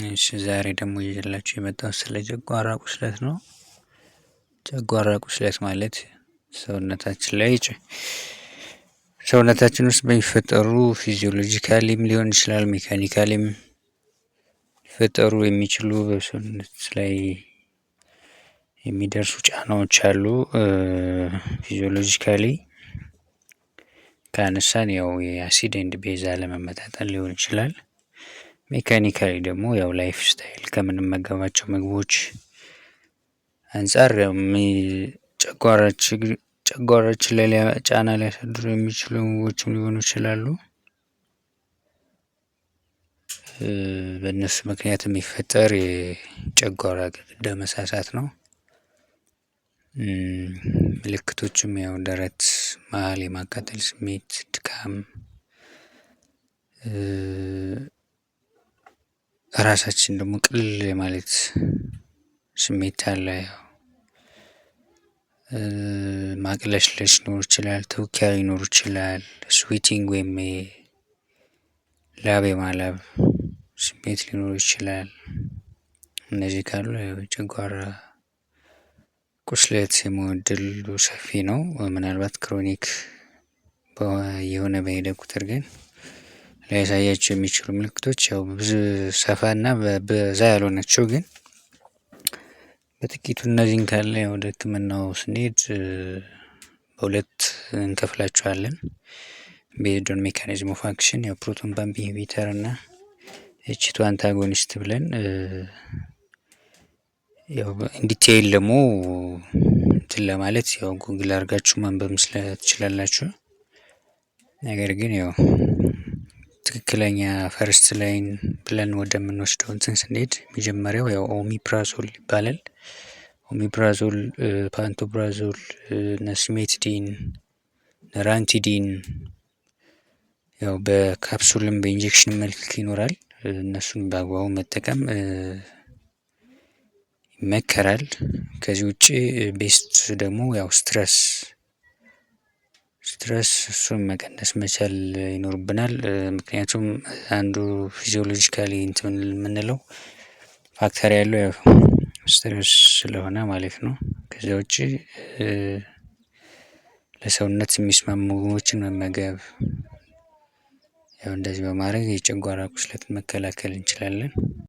እሺ ዛሬ ደግሞ ይዤላችሁ የመጣሁት ስለ ጨጓራ ቁስለት ነው። ጨጓራ ቁስለት ማለት ሰውነታችን ላይ ሰውነታችን ውስጥ በሚፈጠሩ ፊዚዮሎጂካሊም ሊሆን ይችላል ሜካኒካሊም ሊፈጠሩ የሚችሉ በሰውነት ላይ የሚደርሱ ጫናዎች አሉ። ፊዚዮሎጂካሊ ካነሳን ያው የአሲድ ኤንድ ቤዝ አለመመጣጠን ሊሆን ይችላል። ሜካኒካሊ ደግሞ ያው ላይፍ ስታይል ከምንመገባቸው ምግቦች አንፃር ጨጓራችን ላይ ጫና ሊያሳድሩ የሚችሉ ምግቦችም ሊሆኑ ይችላሉ። በእነሱ ምክንያት የሚፈጠር የጨጓራ ግድግዳ መሳሳት ነው። ምልክቶችም ያው ደረት መሃል የማቃጠል ስሜት፣ ድካም፣ ራሳችን ደግሞ ቅልል የማለት ስሜት አለ። ማቅለሽለሽ ሊኖር ይችላል፣ ትውኪያ ሊኖር ይችላል፣ ስዊቲንግ ወይም ላብ የማላብ ስሜት ሊኖር ይችላል። እነዚህ ካሉ የጨጓራ ቁስለት የመሆን እድሉ ሰፊ ነው። ምናልባት ክሮኒክ የሆነ በሄደ ቁጥር ግን ሊያሳያቸው የሚችሉ ምልክቶች ያው ብዙ ሰፋና በዛ ያሉ ናቸው። ግን በጥቂቱ እነዚህን ካለ ወደ ህክምናው ስንሄድ በሁለት እንከፍላቸዋለን። ቤዝድ ኦን ሜካኒዝም ኦፍ አክሽን ያው ፕሮቶን ፓምፕ ኢንሂቢተር እና ኤች2 አንታጎኒስት ብለን ያው ኢንዲቴይል ደግሞ እንትን ለማለት ያው ጉግል አድርጋችሁ ማንበብ ትችላላችሁ። ነገር ግን ያው ትክክለኛ ፈርስት ላይን ብለን ወደምንወስደው እንትን ስንሄድ መጀመሪያው ያው ኦሚፕራዞል ይባላል። ኦሚፕራዞል፣ ፓንቶፕራዞል፣ ሲሜትዲን፣ ራንቲዲን ያው በካፕሱልም በኢንጀክሽን መልክ ይኖራል። እነሱን በአግባቡ መጠቀም ይመከራል። ከዚህ ውጪ ቤስት ደግሞ ያው ስትረስ እሱን መቀነስ መቻል ይኖርብናል። ምክንያቱም አንዱ ፊዚዮሎጂካሊ እንትን የምንለው ፋክተር ያለው ያው ስትረስ ስለሆነ ማለት ነው። ከዛ ውጪ ለሰውነት የሚስማሙ ምግቦችን መመገብ ያው እንደዚህ በማድረግ የጨጓራ ቁስለት መከላከል እንችላለን።